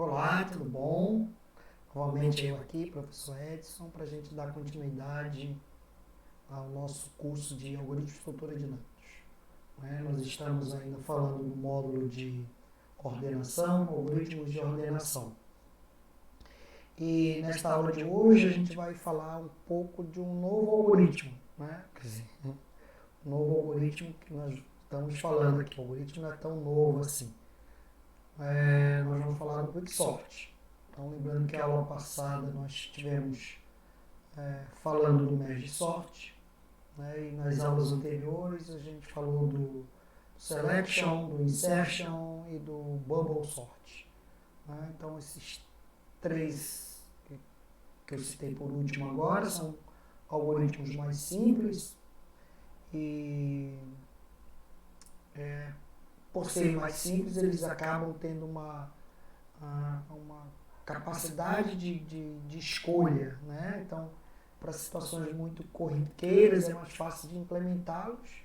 Olá, tudo bom? Novamente eu aqui, professor Edson, para a gente dar continuidade ao nosso curso de algoritmos de estrutura de dados. Nós estamos ainda falando do módulo de ordenação, algoritmos de ordenação. E nesta aula de hoje a gente vai falar um pouco de um novo algoritmo, Quer dizer, um novo algoritmo que nós estamos falando aqui. O algoritmo não é tão novo assim. Nós vamos falar do Quicksort. Então, lembrando que a aula passada nós tivemos falando do Merge Sort, e nas aulas anteriores a gente falou do Selection, do Insertion e do Bubble Sort. Então, esses três que eu citei por último agora são algoritmos mais simples e, por serem mais simples, eles acabam tendo uma capacidade de escolha, Então, para situações muito corriqueiras é mais fácil de implementá-los,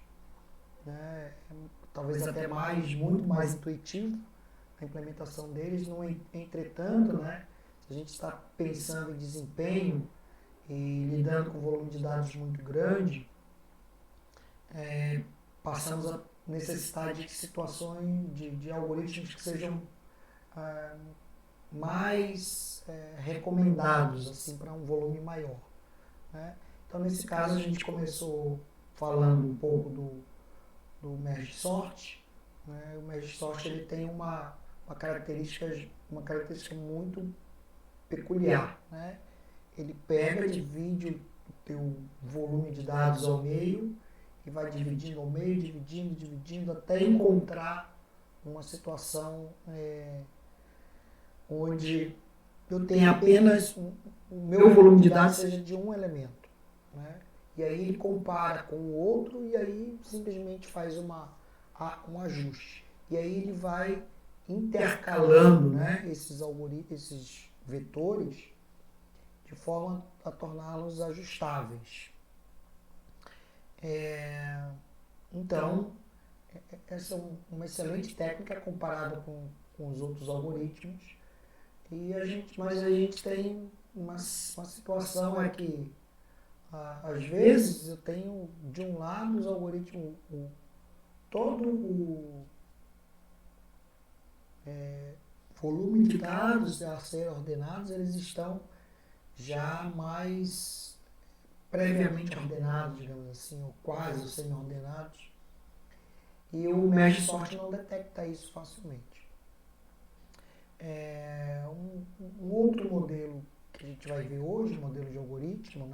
talvez até muito mais intuitivo a implementação deles. No entretanto, se a gente está pensando em desempenho e lidando com um volume de dados muito grande, passamos a necessitar de situações de algoritmos que sejam mais recomendados assim, para um volume maior. Então, nesse caso, a gente começou falando um pouco do Merge Sort. O Merge Sort ele tem uma característica muito peculiar. Ele pega, divide o teu volume de dados ao meio e vai dividindo ao meio, dividindo até encontrar uma situação onde eu tenho apenas o meu volume de dados seja de um elemento. E aí ele compara com o outro e aí simplesmente faz um ajuste. E aí ele vai intercalando esses vetores de forma a torná-los ajustáveis. Então, essa é uma excelente técnica comparada com os outros algoritmos. Mas a gente tem uma situação aqui. Às vezes eu tenho de um lado os algoritmos, todo o volume de dados a ser ordenados, eles estão já mais previamente ordenados, digamos assim, ou quase semi-ordenados. E o Merge Sort não detecta isso facilmente. Um outro modelo que a gente vai ver hoje, modelo de algoritmo,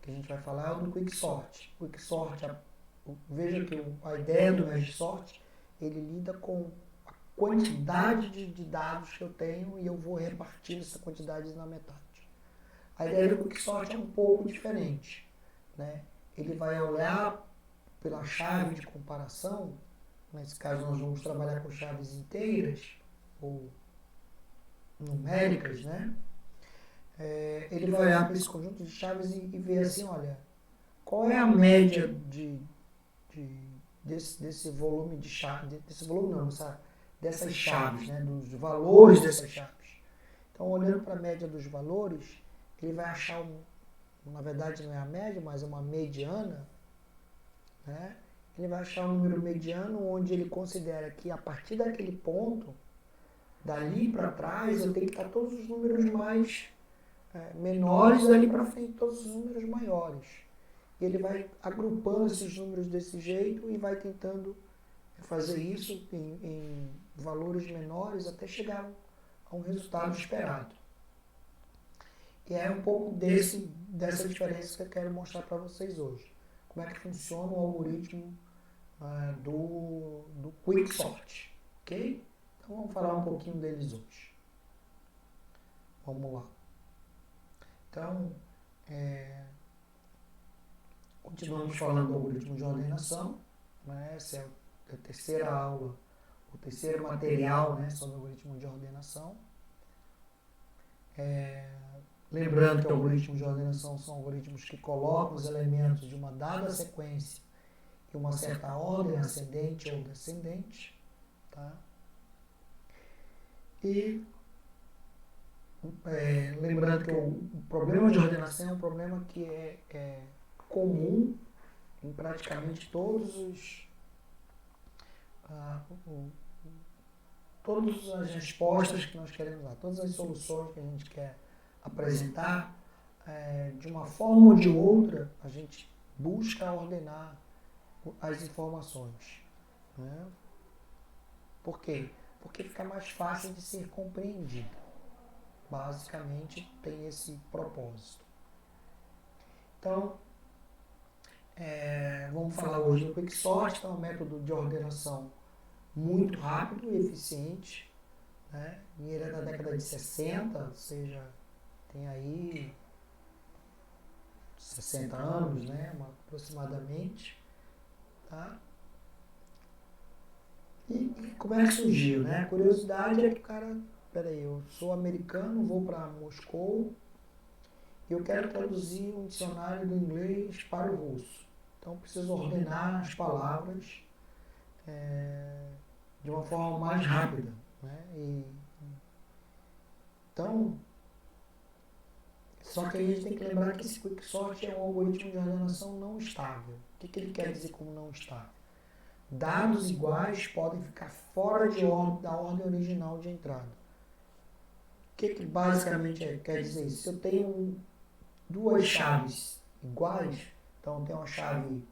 que a gente vai falar é o do Quicksort. O Quicksort, veja que a ideia do Merge Sort, ele lida com a quantidade de dados que eu tenho e eu vou repartir essa quantidade na metade. A ideia do Quicksort é um pouco diferente. Ele vai olhar pela chave de comparação. Nesse caso nós vamos trabalhar com chaves inteiras ou numéricas, ele vai olhar para esse conjunto de chaves e ver assim, olha, qual é a média desse volume de chaves, dessas chaves, dos valores dessas chaves. Então, olhando para a média dos valores, ele vai achar, na verdade não é a média, mas é uma mediana, Ele vai achar um número mediano onde ele considera que a partir daquele ponto, dali para trás, eu tenho que estar todos os números mais menores, dali para frente todos os números maiores. E ele vai agrupando esses números desse jeito e vai tentando fazer isso em valores menores até chegar a um resultado esperado. E é um pouco dessa diferença que eu quero mostrar para vocês hoje. Como é que funciona o algoritmo do Quicksort, ok? Então vamos falar um pouquinho deles hoje. Vamos lá. Então, continuamos falando do algoritmo de ordenação. Essa é a terceira aula, o terceiro material sobre o algoritmo de ordenação. Lembrando que algoritmos de ordenação são algoritmos que colocam os elementos de uma dada sequência em uma certa ordem, ascendente ou descendente. Tá? E lembrando que o problema de ordenação é um problema que é comum em praticamente todas as respostas que nós queremos dar, todas as soluções que a gente quer apresentar, de uma forma ou de outra, a gente busca ordenar as informações. Né? Por quê? Porque fica mais fácil de ser compreendido. Basicamente, tem esse propósito. Então, vamos falar hoje do Quicksort, que é um método de ordenação muito rápido e eficiente. Né? E ele é da década de 60, ou seja, tem aí 60 anos, né? Aproximadamente. Tá? E como é que surgiu? Né? A curiosidade é que o cara, peraí, eu sou americano, vou para Moscou e eu quero traduzir um dicionário do inglês para o russo. Então, eu preciso ordenar as palavras de uma forma mais rápida. Né? Então, só que aí a gente tem que lembrar que esse Quicksort é um algoritmo de ordenação não estável. O que ele quer dizer como não estável? Dados iguais podem ficar fora da ordem original de entrada. O que basicamente quer dizer isso? Se eu tenho duas chaves iguais, então eu tenho uma chave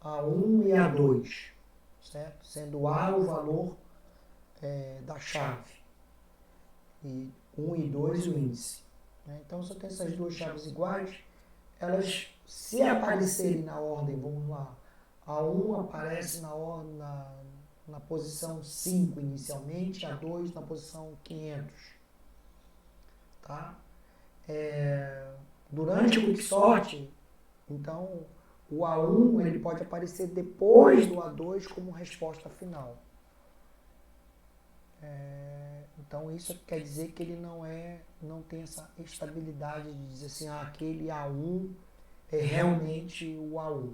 A1 e A2, certo? Sendo A o valor da chave e 1 e 2 o índice. Né? Então, se eu tenho essas duas chaves iguais, elas, se aparecerem na ordem, vamos lá, a 1 aparece na posição 5 inicialmente, a 2 na posição 500. Tá? Durante o Quicksort, então, o A1 ele pode aparecer depois do A2 como resposta final. Então isso quer dizer que ele não tem essa estabilidade de dizer assim, aquele A1 é realmente o A1.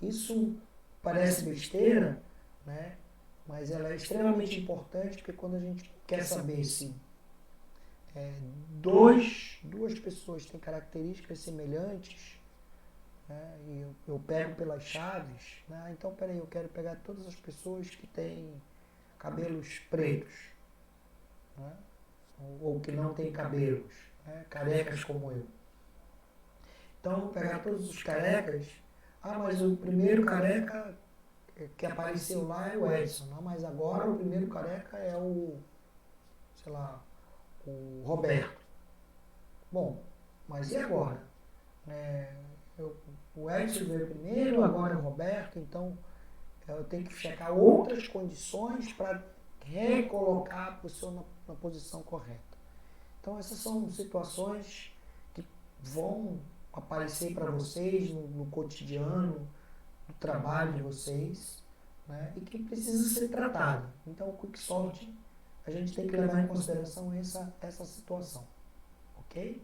Isso parece besteira, né? Mas ela é extremamente importante porque quando a gente quer saber se duas pessoas têm características semelhantes, né? E eu pego pelas chaves, né? Então peraí, eu quero pegar todas as pessoas que têm cabelos pretos, né? Ou que não têm cabelos, né? Carecas como eu. Então, pegar todos os carecas, mas o primeiro careca que apareceu lá é o Edson, não? Mas agora o primeiro careca é sei lá, o Roberto. Bom, mas e agora? O Edson veio primeiro, agora é o Roberto, então eu tenho que checar outras condições para recolocar a pessoa na posição correta. Então essas são situações que vão aparecer para vocês no cotidiano, no trabalho de vocês, né, e que precisa ser tratada. Então o Quicksort, a gente tem que levar em consideração essa situação. Ok?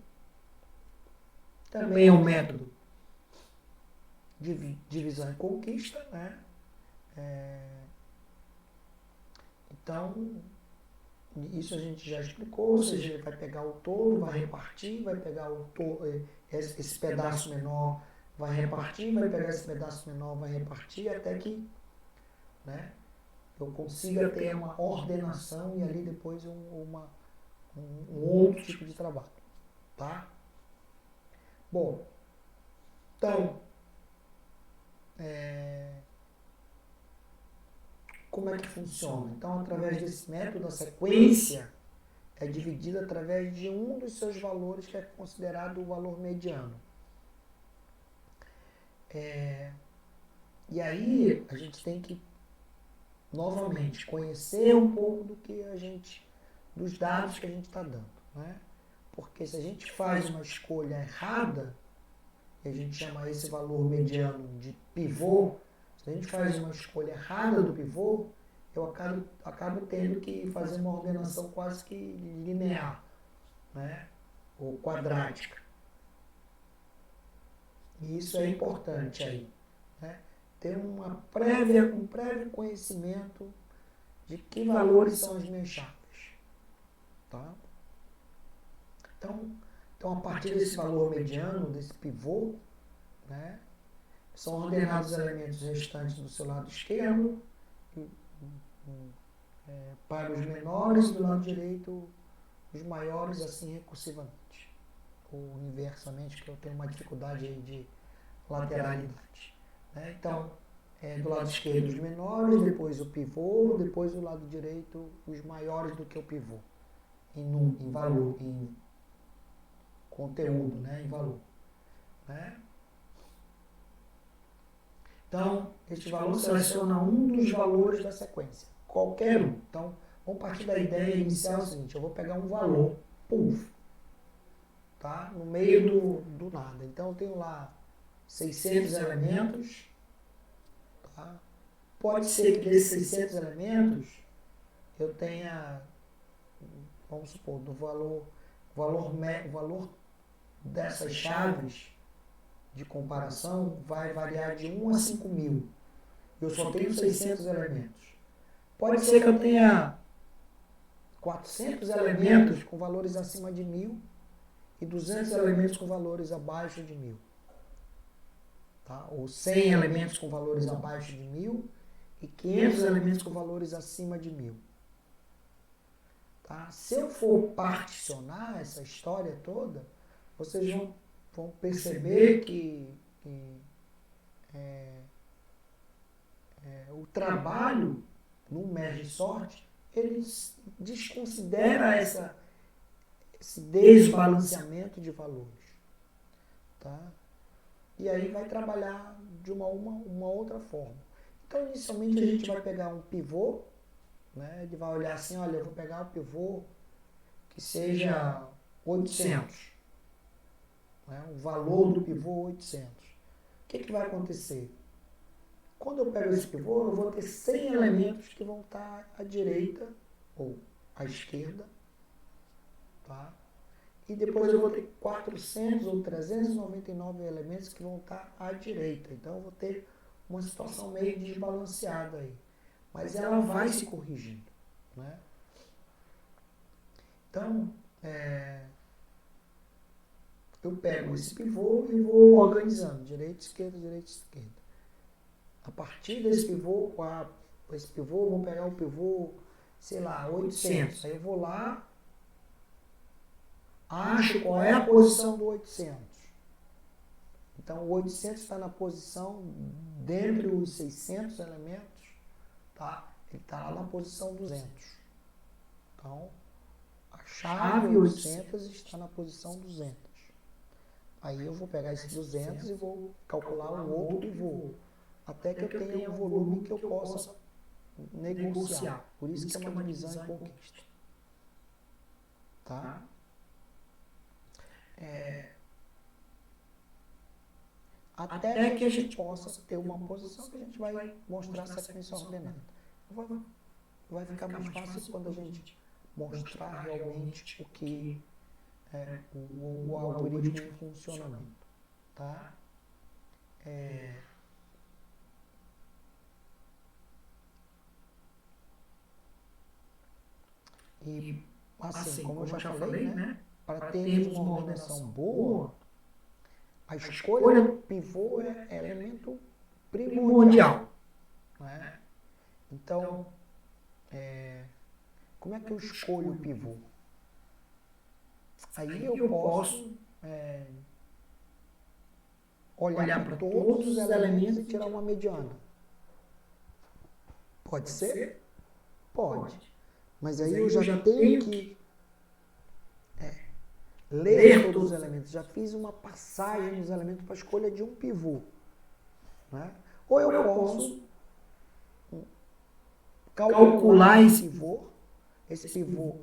Também é um método de divisão e conquista, né? Então, isso a gente já explicou, ou seja, ele vai pegar o todo, vai repartir, vai pegar esse pedaço menor, vai repartir, vai pegar esse pedaço menor, vai repartir, até que, né, eu consiga ter uma ordenação e ali depois um outro tipo de trabalho. Tá? Bom, então, como é que funciona? Então, através desse método, a sequência é dividida através de um dos seus valores, que é considerado o valor mediano. E aí, a gente tem que, novamente, conhecer um pouco dos dados que a gente está dando. Né? Porque se a gente faz uma escolha errada, e a gente chama esse valor mediano de pivô, se a gente faz uma escolha errada do pivô, eu acabo tendo que fazer uma ordenação quase que linear, né? Ou quadrática. E isso é importante aí, né? Ter um prévio conhecimento de que valores são as minhas chaves. Tá? Então, a partir desse valor mediano, desse pivô, né, são ordenados os elementos restantes do seu lado esquerdo, para os menores, do lado direito, os maiores, assim recursivamente. Ou inversamente, que eu tenho uma dificuldade aí de lateralidade. Né? Então, do lado esquerdo os menores, depois o pivô, depois do lado direito os maiores do que o pivô. Em valor, em conteúdo, né? Em valor. Né? Então, este valor seleciona um dos valores da sequência. Qualquer um. Então, vamos partir da ideia inicial seguinte, eu vou pegar um valor, puf, tá? No meio do nada. Então, eu tenho lá 600 elementos. Tá? Pode ser que desses 600 elementos eu tenha, vamos supor, do valor dessas chaves de comparação vai variar de 1 a 5.000. Eu só tenho 600 elementos. Pode ser que eu tenha 400 elementos com valores acima de 1.000 e 200 elementos com valores abaixo de 1.000. Tá? Ou 100 elementos com valores abaixo de 1.000 e 500 elementos com valores acima de 1.000. Tá? Se eu for particionar essa história toda, vocês vão perceber que o trabalho no Merge Sort, ele desconsidera esse desbalanceamento de valores. Tá? E aí vai trabalhar de uma outra forma. Então, inicialmente, a gente vai pegar um pivô, né? Ele vai olhar assim, olha, eu vou pegar um pivô que seja 800. Né? O valor do pivô 800. O que vai acontecer? Quando eu pego esse pivô, eu vou ter 100 elementos que vão estar à direita ou à esquerda. Tá? E depois eu vou ter 400 ou 399 elementos que vão estar à direita. Então, eu vou ter uma situação meio desbalanceada aí. Mas ela vai se corrigindo. Né? Então, eu pego esse pivô e vou organizando. Direita, esquerda, direita, esquerda. A partir desse pivô, eu vou pegar o pivô, sei lá, 800. Aí eu vou lá, acho qual é a posição do 800. Então, o 800 está na posição, dentre os 600 elementos, tá? Ele está lá na posição 200. Então, a chave 800 está na posição 200. Aí eu vou pegar esse 200 e vou calcular um outro pivô, até que eu tenha um volume que eu possa negociar. Por isso que é uma divisão em conquista. Tá? Até que a gente possa ter uma posição que a gente vai mostrar a sequência ordenada. Vai ficar mais fácil quando a gente mostrar realmente o que é o algoritmo em funcionamento. Tá? E assim, como eu já falei, né? Para termos uma ordenação boa, a escolha do pivô é elemento primordial. Né? Então, como é que eu escolho o pivô? Aí eu posso olhar para todos os elementos e tirar uma mediana. Pode ser? Pode. Mas aí eu já tenho que ler todos os elementos. Já fiz uma passagem dos elementos para a escolha de um pivô. Né? Ou eu posso calcular esse pivô,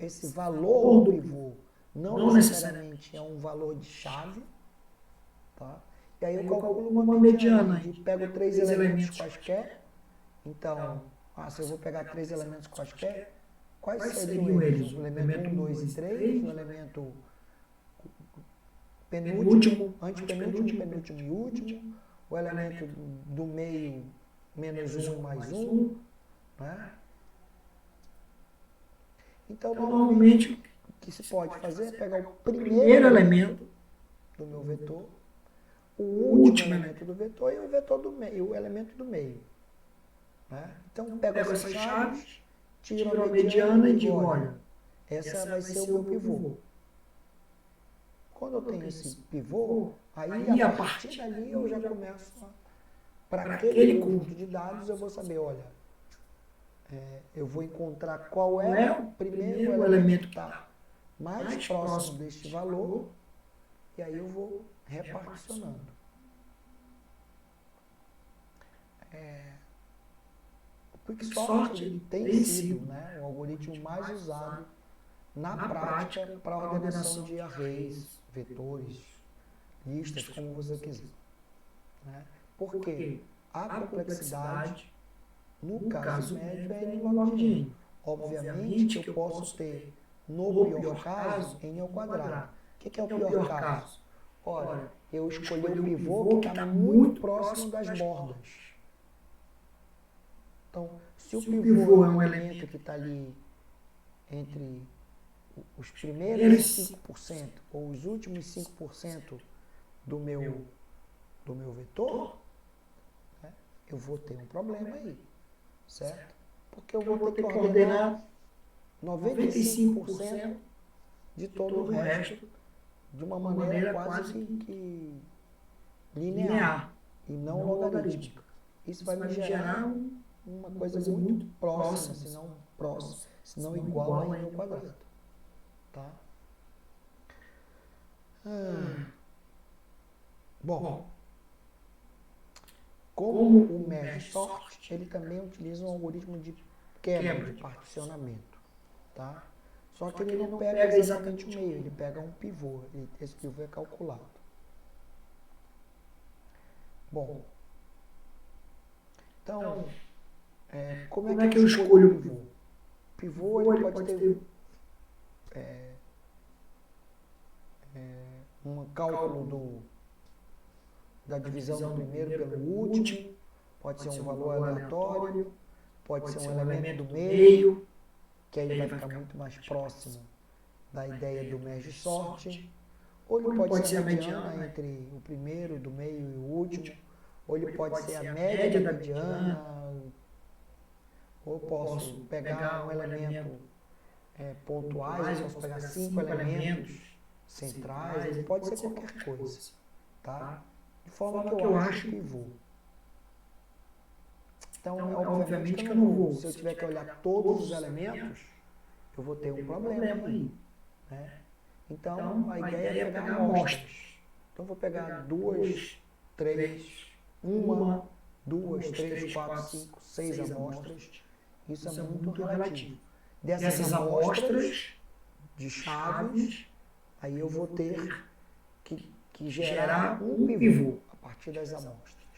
esse valor do pivô, não necessariamente é um valor de chave. Tá? E aí eu calculo uma mediana. Pego 3 elementos quaisquer. Então, se eu vou pegar 3 elementos quaisquer, quais seriam eles? O elemento 1, 2 e 3, o elemento penúltimo, antepenúltimo, penúltimo e último, o elemento do meio, menos 1 mais 1, né? Então, normalmente, o que se pode fazer é pegar o primeiro elemento do meu vetor, o último elemento do vetor e o vetor do meio, o elemento do meio. Né? Então, pego essas chaves, tiro a mediana e digo, olha, essa vai ser o meu pivô. Quando eu tenho esse pivô, aí a partir dali eu já começo para aquele conjunto de dados, eu vou saber, olha, eu vou encontrar qual é o primeiro elemento que está mais próximo deste valor, e aí eu vou reparticionando. O Quicksort ele tem sido, né, o algoritmo mais usado na prática para a ordenação de arrays, vetores, listas, como você quiser. Né? Porque a complexidade, no caso médio, é n log de n. Obviamente que eu posso ter, no pior caso, n ao quadrado. O que é o pior caso? Ora, eu escolhi o pivô que está muito próximo das bordas. Então, se o pivô é um elemento que está ali entre os primeiros 5% ou os últimos 5% do meu vetor, né, eu vou ter um problema aí, certo? Porque eu vou ter que ordenar 95% de todo o resto de uma maneira quase que linear e não logarítmica. Isso vai me gerar uma coisa muito próxima, se não igual a n ao quadrado. Tá? Bom, como o merge sort, ele também utiliza um algoritmo de quebra de particionamento. Tá? Só que ele não pega exatamente o meio, ele pega um pivô. Esse pivô é calculado. Bom, então, como é que eu escolho o pivô? O pivô ele pode ter um cálculo da divisão do primeiro pelo último, pode ser um valor aleatório, pode ser um elemento do meio, que aí vai ficar muito mais próximo da ideia do merge sort, ou ele pode ser a mediana entre o primeiro, do meio e o último, ou ele pode ser a média da mediana, ou eu posso pegar um elemento pontuais, eu posso pegar 5 elementos centrais, ele pode ser qualquer coisa, tá? De forma que eu acho o pivô. Então, obviamente que eu não vou, se eu tiver que olhar todos os elementos, eu vou ter um problema aí. Né? Então, a ideia é pegar amostras. Então, eu vou pegar 2, 3, 1, 2, 3, 4, 5, 6 amostras. Isso é muito relativo. Dessas amostras de chaves, aí eu vou ter que gerar um pivô a partir das amostras.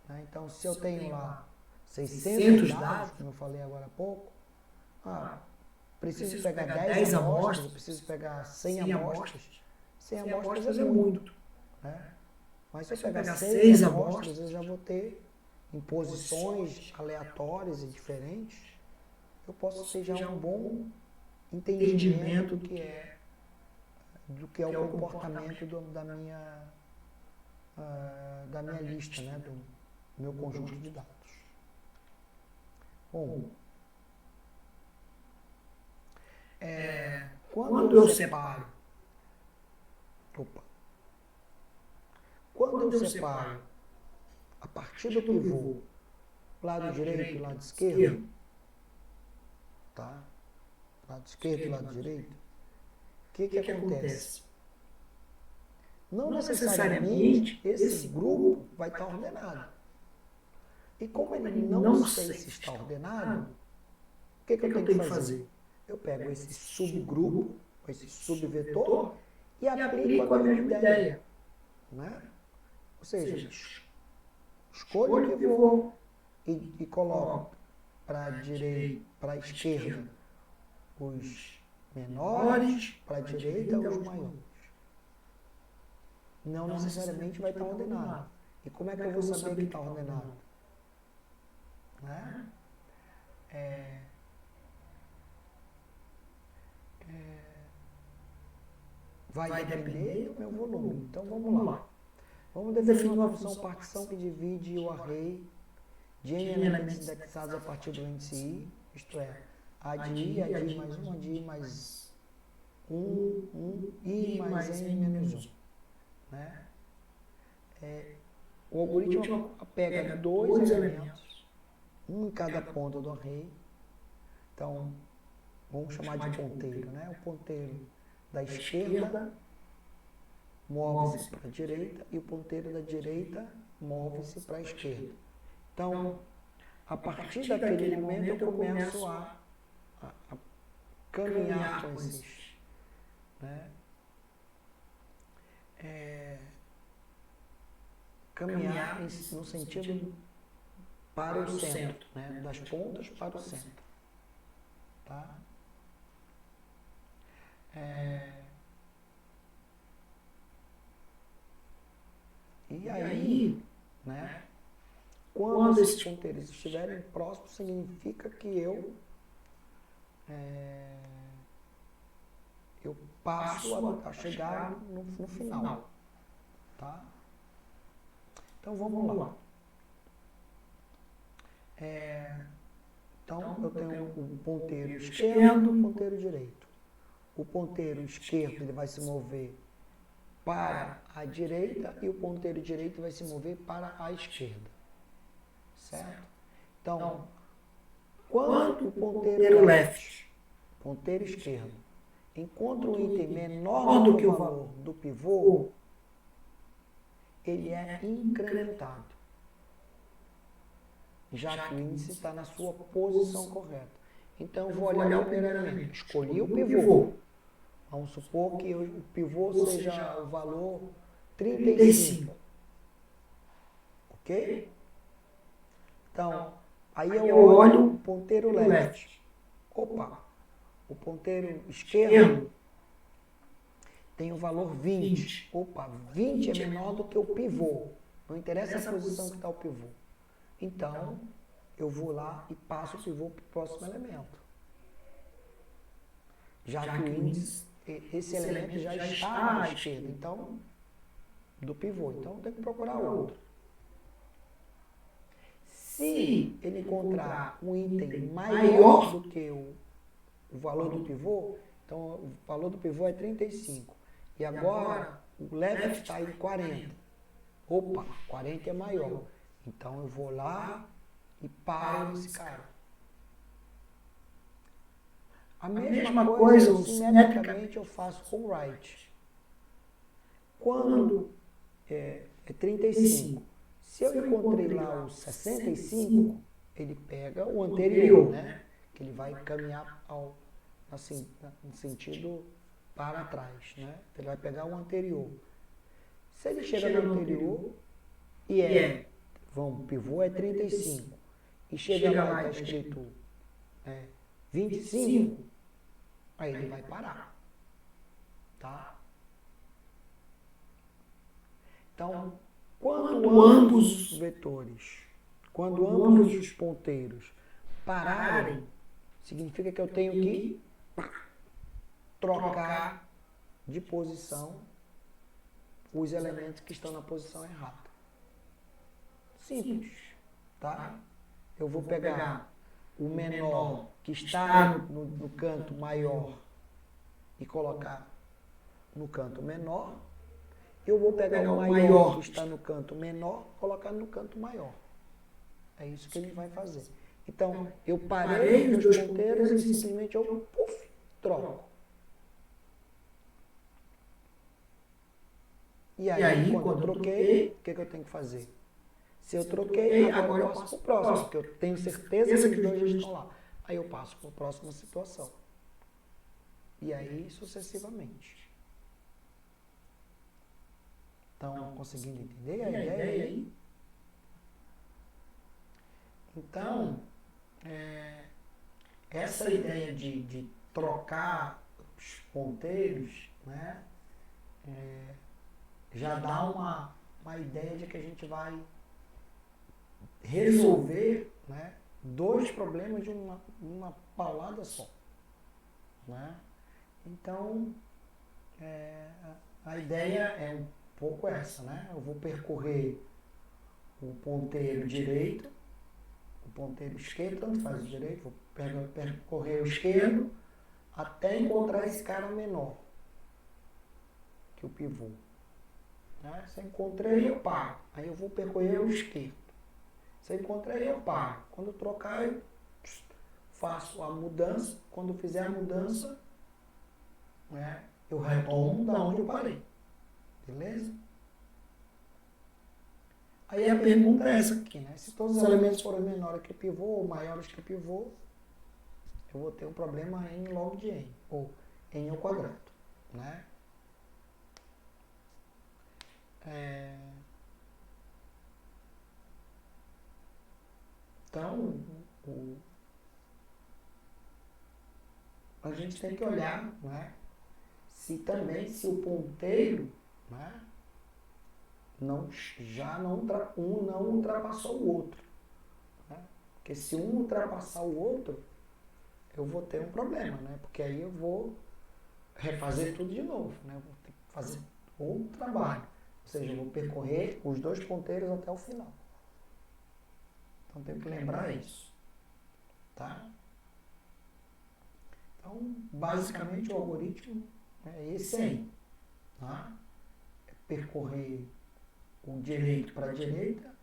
Né? Então, se eu tenho lá 600 dados, como eu falei agora há pouco, preciso pegar 10 amostras, eu preciso pegar 100 amostras. 100 amostras é muito. Né? Mas se eu pegar 6 amostras, eu já vou ter, em posições aleatórias e diferentes, eu posso ter já um bom entendimento do que é o comportamento da minha lista, né? Do meu conjunto de dados. Bom, quando eu separo a partir do pivô, lado direito e lado esquerdo, tá? Lado esquerdo e lado direito, o que acontece? Não necessariamente esse grupo vai estar ordenado. E como ele não sei se está ordenado, o que eu tenho que fazer? Eu pego esse subgrupo, esse subvetor, e aplico a mesma ideia. Né? Ou seja, escolho o pivô e coloco para a direita, para a esquerda, os menores, para a direita, os maiores. Não necessariamente vai estar ordenado. E como é que eu vou saber que está ordenado? Né? vai depender do meu volume. Então vamos lá. Vamos definir uma função partição que divide o array de n elementos indexados a partir do índice i, isto é, a de i, a de i mais 1, a de i mais 1, i mais n menos 1. Né? O algoritmo pega dois elementos, um em cada ponta do array. Então, vamos chamar de ponteiro. Né? O ponteiro da esquerda move-se para a direita e o ponteiro da direita move-se para a esquerda. Então, a partir daquele momento eu começo a caminhar com esses, né? Caminhar no sentido para o centro, né? Das pontas para o centro. Tá? E aí, né? Quando esses ponteiros estiverem próximos, significa que eu passo a chegar no final. Tá? Então vamos lá. Então eu tenho o ponteiro esquerdo e o ponteiro direito. O ponteiro esquerdo ele vai se mover para a direita e o ponteiro direito vai se mover para a esquerda. Certo? Então, quando o ponteiro left, ponteiro esquerdo, encontra um item menor do que o valor do pivô, ele é incrementado, já que o índice está na sua posição correta. Então, eu vou olhar o primeiro elemento. Escolhi o pivô. Vamos supor que o pivô seja o valor 35. Ok? Então, aí eu olho o ponteiro left. Opa, o ponteiro esquerdo tem o valor 20. Opa, 20 é menor do que o pivô. Não interessa a posição que está o pivô. Então, eu vou lá e passo o pivô para o próximo elemento. Já que o índice, esse elemento já está à esquerda, então, do pivô. Então, eu tenho que procurar outro. Se ele encontrar um item maior do que o valor do pivô, então o valor do pivô é 35. E agora o left está em 40. Opa, 40 é maior. Então eu vou lá e paro nesse cara. A mesma coisa, simetricamente, eu faço com o right. Quando é 35. Se eu encontrei lá o 65, ele pega o anterior, né? Que ele vai caminhar assim, no sentido para trás, né? Ele vai pegar o anterior. Se ele chega no anterior o pivô é 35, e chega lá e está escrito 25, aí ele vai parar. Tá? Então, quando ambos os vetores, quando ambos os ponteiros pararem, significa que eu tenho que trocar de posição os elementos que estão na posição errada. Simples, tá? Eu vou pegar o menor que está no canto maior e colocar no canto menor. Eu vou pegar o maior que está no canto menor e colocar no canto maior. É isso que ele vai fazer. Então, eu parei os dois ponteiros e simplesmente eu troco. E aí, quando eu troquei, o que eu tenho que fazer? Se eu troquei, agora eu passo para o próximo, porque eu tenho certeza que os dois já estão lá. Aí eu passo para a próxima situação. E aí, sucessivamente. Estão conseguindo entender a ideia aí? Então, essa ideia de trocar os ponteiros, né, já dá uma ideia de que a gente vai resolver, né, dois problemas de uma paulada só. Né? Então, a ideia é um pouco essa, né? Eu vou percorrer o ponteiro direito, o ponteiro esquerdo, tanto faz o direito, vou percorrer o esquerdo até encontrar esse cara menor que o pivô. Né? Se eu encontrei, eu paro. Aí eu vou percorrer o esquerdo. Se eu encontrei, eu paro. Quando eu trocar, eu faço a mudança. Quando eu fizer a mudança, né, eu retomo da onde eu parei. Beleza? Aí a pergunta é essa aqui, né? Se todos os elementos forem menores que o pivô ou maiores que o pivô, eu vou ter um problema em log de n, ou n ao quadrado, né? Então, a gente tem que olhar, né? Se o ponteiro, né, um não ultrapassou o outro. Né? Porque se um ultrapassar o outro, eu vou ter um problema, né? Porque aí eu vou refazer tudo de novo, né? Eu vou ter que fazer outro trabalho. Ou seja, eu vou percorrer os dois ponteiros até o final. Então, tenho que lembrar isso. Tá? Então, basicamente, o algoritmo é esse aí. Tá? É percorrer o direito para a direita,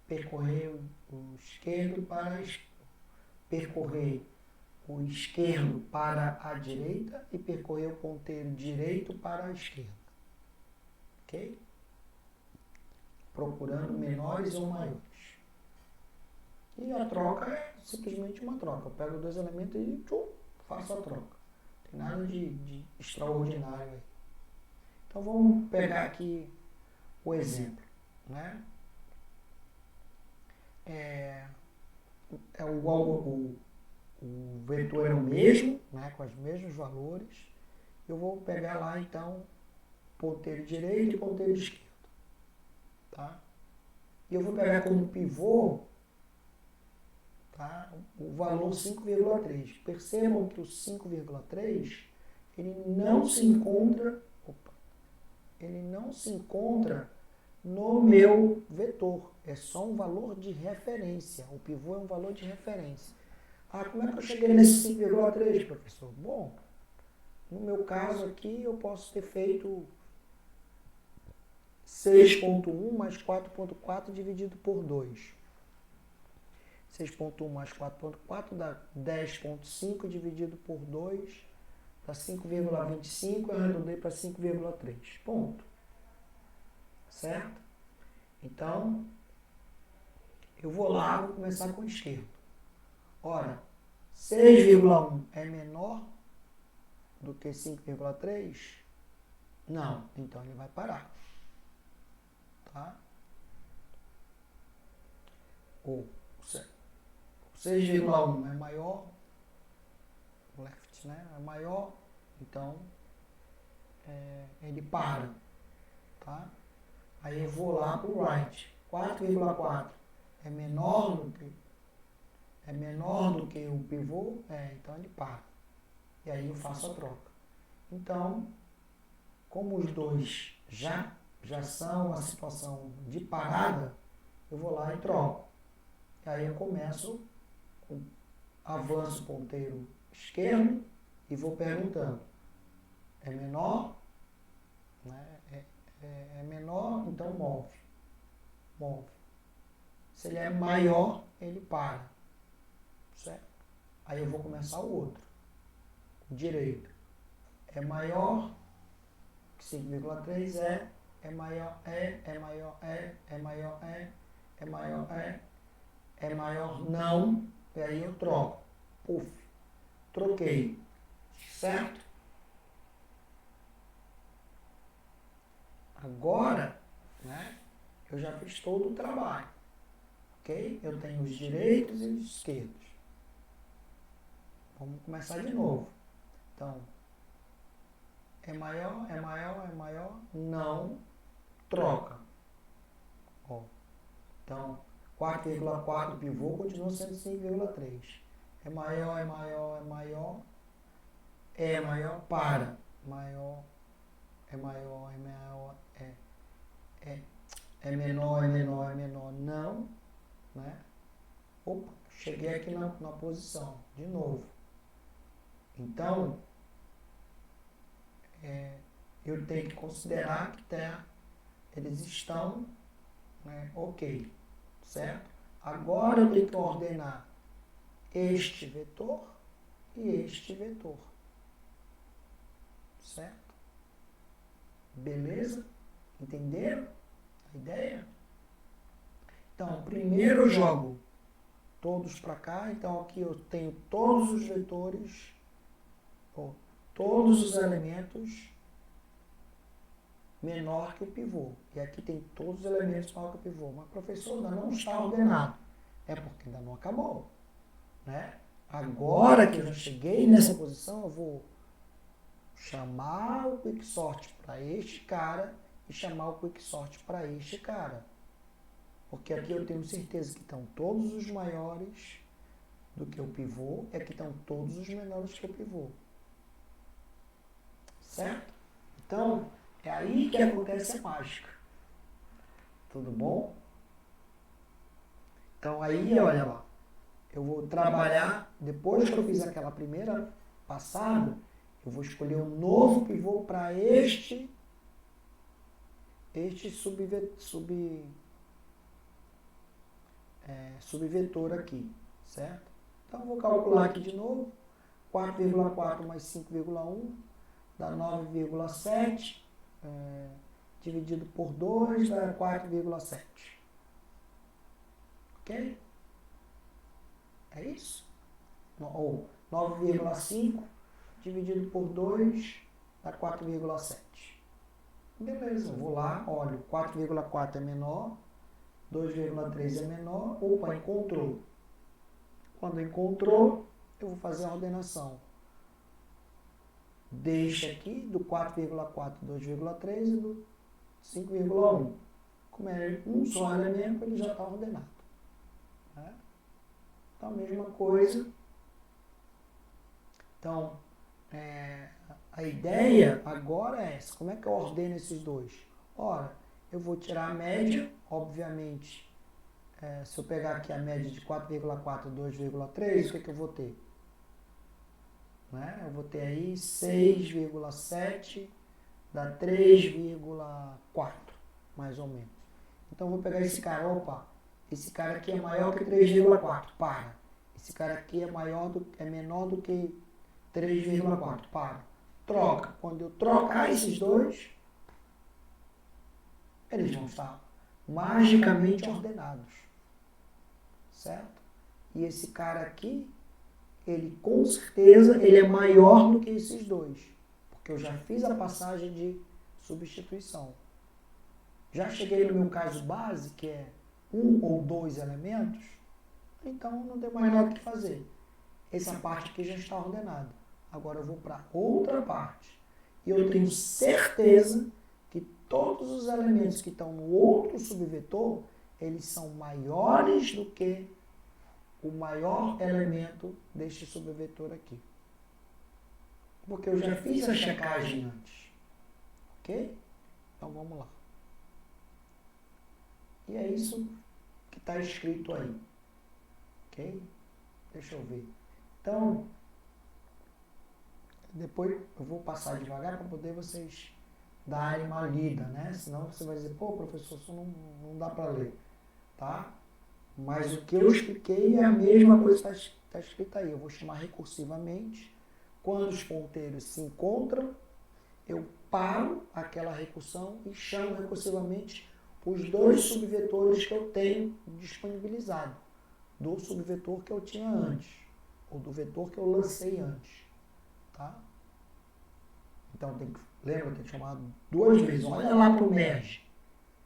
percorrer o esquerdo para a esquerda, percorrer o esquerdo para a direita e percorrer o ponteiro direito para a esquerda. Ok? Procurando menores ou maiores. E a troca é simplesmente uma troca. Eu pego dois elementos e faço a troca. Não tem nada de extraordinário aí. Então vamos pegar aqui o exemplo. Né? O vetor é o mesmo, né, com os mesmos valores. Eu vou pegar lá então ponteiro direito e ponteiro esquerdo. Tá? E eu vou pegar como pivô, tá, o valor 5,3. Percebam que o 5,3 ele não se encontra no meu vetor. É só um valor de referência. O pivô é um valor de referência. Ah, como é que eu cheguei nesse 5,3, professor? Bom, no meu caso aqui eu posso ter feito 6,1 mais 4,4 dividido por 2. 6,1 mais 4,4 dá 10,5 dividido por 2, dá 5,25, eu arredondei para 5,3. Ponto. Certo? Então, eu vou lá, vou começar com o esquerdo. Ora, 6,1 é menor do que 5,3? Não. Então, ele vai parar. Tá? O 6,1 é maior, left, né? É maior, então ele para. Tá? Aí eu vou lá para o right. 4,4 é menor do que o pivô? Então ele para. E aí eu faço a troca. Então, como os dois já são a situação de parada, eu vou lá e troco. E aí eu começo, avanço o ponteiro esquerdo e vou perguntando. É menor? Né? É menor, então move. Se ele é maior, ele para. Certo? Aí eu vou começar o outro. O direito. É maior que 5,3 é maior, é maior, é maior, é maior, é maior, não. E aí eu troco. Puf. Troquei. Certo? Agora, né, eu já fiz todo o trabalho. Ok? Eu tenho os direitos e os esquerdos. Vamos começar de novo. Então, é maior, não, troca. Ó. Então, 4,4 pivô continua sendo 5,3. É maior, para. Maior, é maior, é maior, é menor, é menor, é menor. Não, né? Opa, cheguei aqui na posição, de novo. Então, eu tenho que considerar que eles estão, né, ok, certo? Agora eu tenho que ordenar este vetor e este vetor, certo? Beleza? Entenderam a ideia? Então, primeiro eu jogo todos para cá, então aqui eu tenho todos os vetores, ou todos os elementos menor que o pivô. E aqui tem todos os elementos maior que o pivô. Mas, professor, ainda não está ordenado. É porque ainda não acabou, né? Agora que eu já cheguei nessa posição, eu vou chamar o quicksort para este cara e chamar o quicksort para este cara. Porque aqui eu tenho certeza que estão todos os maiores do que o pivô, e aqui estão todos os menores que o pivô. Certo? Então, é aí que acontece a mágica. Tudo bom? Então aí, olha lá, eu vou trabalhar, depois que eu fiz aquela primeira passada, eu vou escolher um novo pivô para este subvetor aqui, certo? Então eu vou calcular aqui de novo, 4,4 mais 5,1 dá 9,7, dividido por 2 dá 4,7. Ok? É isso? Ou 9,5 dividido por 2 dá 4,7. Beleza, eu vou lá, olho, 4,4 é menor, 2,3 é menor, opa, encontrou. Quando encontrou, eu vou fazer a ordenação. Deixa aqui do 4,4, 2,3 e do 5,1. Como é um só elemento, ele já está ordenado. Né? Então, a mesma coisa. Então, a ideia agora é essa. Como é que eu ordeno esses dois? Ora, eu vou tirar a média, obviamente. Se eu pegar aqui a média de 4,4 e 2,3, o que eu vou ter? Né? Eu vou ter aí 6,7 dá 3,4, mais ou menos. Então eu vou pegar esse cara, opa, esse cara aqui é maior que 3,4, para. Esse cara aqui é menor do que 3,4, para. Troca. Quando eu trocar esses dois, eles vão estar magicamente ordenados. Certo? E esse cara aqui, ele com certeza ele é maior do que esses dois. Porque eu já fiz a passagem de substituição. Já cheguei no meu caso base, que é um ou dois elementos, então não tem mais nada o que fazer. Essa parte aqui já está ordenada. Agora eu vou para outra parte. E eu tenho certeza que todos os elementos que estão no outro subvetor, eles são maiores do que o maior elemento deste subvetor aqui. Porque eu já fiz a checagem antes. Ok? Então vamos lá. E é isso que está escrito aí. Ok? Deixa eu ver. Então, depois eu vou passar devagar para poder vocês darem uma lida, né? Senão você vai dizer, pô, professor, isso não dá para ler. Tá? Mas o que eu expliquei é a mesma coisa que está escrito aí. Eu vou chamar recursivamente. Quando os ponteiros se encontram, eu paro aquela recursão e chamo recursivamente os dois subvetores que eu tenho disponibilizado. Do subvetor que eu tinha antes, ou do vetor que eu lancei antes. Tá? Então, lembra, tem que chamar duas vezes. Olha lá para o merge.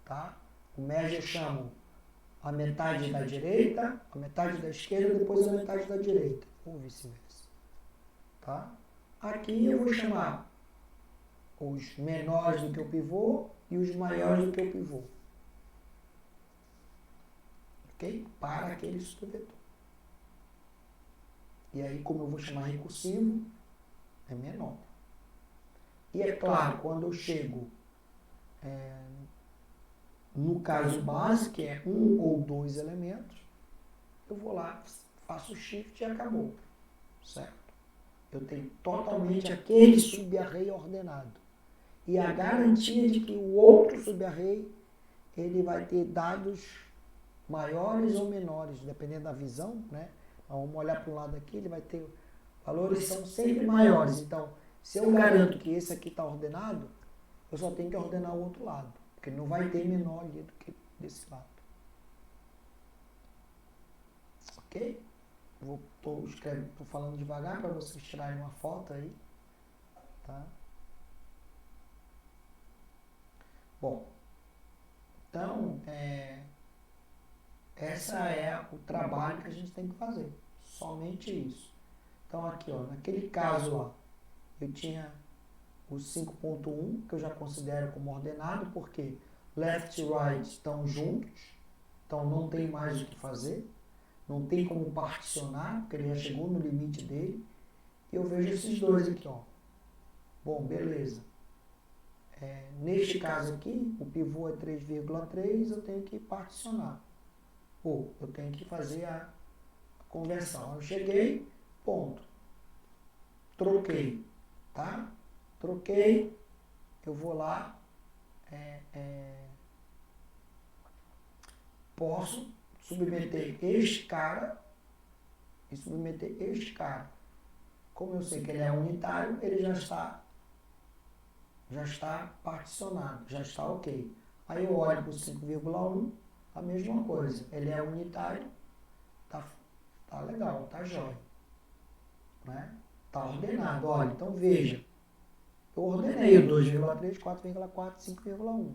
Tá? O merge eu chamo a metade da direita, a metade da esquerda, depois a metade da direita, ou vice-versa. Tá? Aqui eu vou chamar os menores do que o pivô e os maiores do que o pivô. Ok? Para aquele subvetor. E aí, como eu vou chamar recursivo, é menor. E é claro, quando eu chego no caso base, que é um ou dois elementos, eu vou lá, faço shift e acabou, certo? Eu tenho totalmente aquele subarray ordenado. E a garantia de que o outro subarray, ele vai ter dados maiores ou menores, dependendo da visão, né? Então, vamos olhar para o lado aqui, ele vai ter valores são sempre maiores. Então, se eu garanto que esse aqui está ordenado, eu só tenho que ordenar o outro lado, porque não vai ter menor ali do que desse lado. Ok? Estou falando devagar para vocês tirarem uma foto aí. Tá? Bom, então, essa é o trabalho que a gente tem que fazer. Somente isso. Então, aqui, ó, naquele caso, ó, eu tinha o 5.1, que eu já considero como ordenado, porque left e right estão juntos, então não tem mais o que fazer, não tem como particionar, porque ele já chegou no limite dele. E eu vejo esses dois aqui, ó. Bom, beleza. Neste caso aqui, o pivô é 3,3, eu tenho que particionar. Ou eu tenho que fazer a conversão. Eu cheguei, ponto. Troquei, tá? Troquei, eu vou lá, posso submeter este cara e submeter este cara. Como eu sei que ele é unitário, ele já está particionado, já está ok. Aí eu olho para o 5,1, a mesma coisa. Ele é unitário, tá legal, tá jóia. Né? Tá ordenado. Olha, então veja, eu ordenei o 2,3, 4,4, 5,1.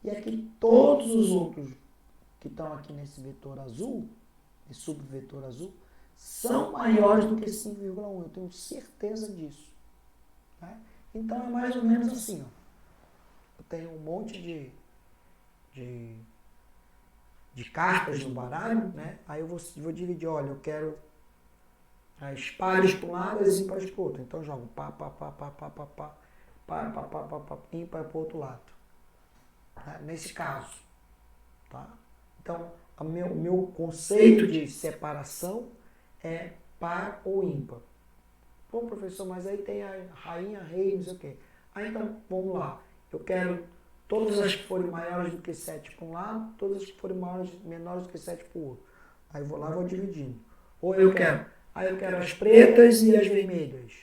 E aqui todos os outros que estão aqui nesse vetor azul, esse subvetor azul, são maiores do que 5,1. Eu tenho certeza disso. Né? Então é mais ou menos assim. Ó. Eu tenho um monte de cartas no baralho, né? Aí eu vou dividir, olha, eu quero as pares para um lado e as ímpares para o outro. Então eu jogo pá, pá, pá, pá, pá, pá, pá, pá, pá, pá, pá, pá, ímpar para o outro lado. Tá? Nesse caso. Tá? Então, o meu conceito de separação é par ou ímpar. Bom, professor, mas aí tem a rainha, rei, não sei o quê. Aí então, vamos lá. Eu quero todas as que forem maiores do que 7 para um lado, todas as que forem menores do que 7 para o outro. Aí eu vou lá e vou dividindo. Ou eu quero as pretas e as vermelhas.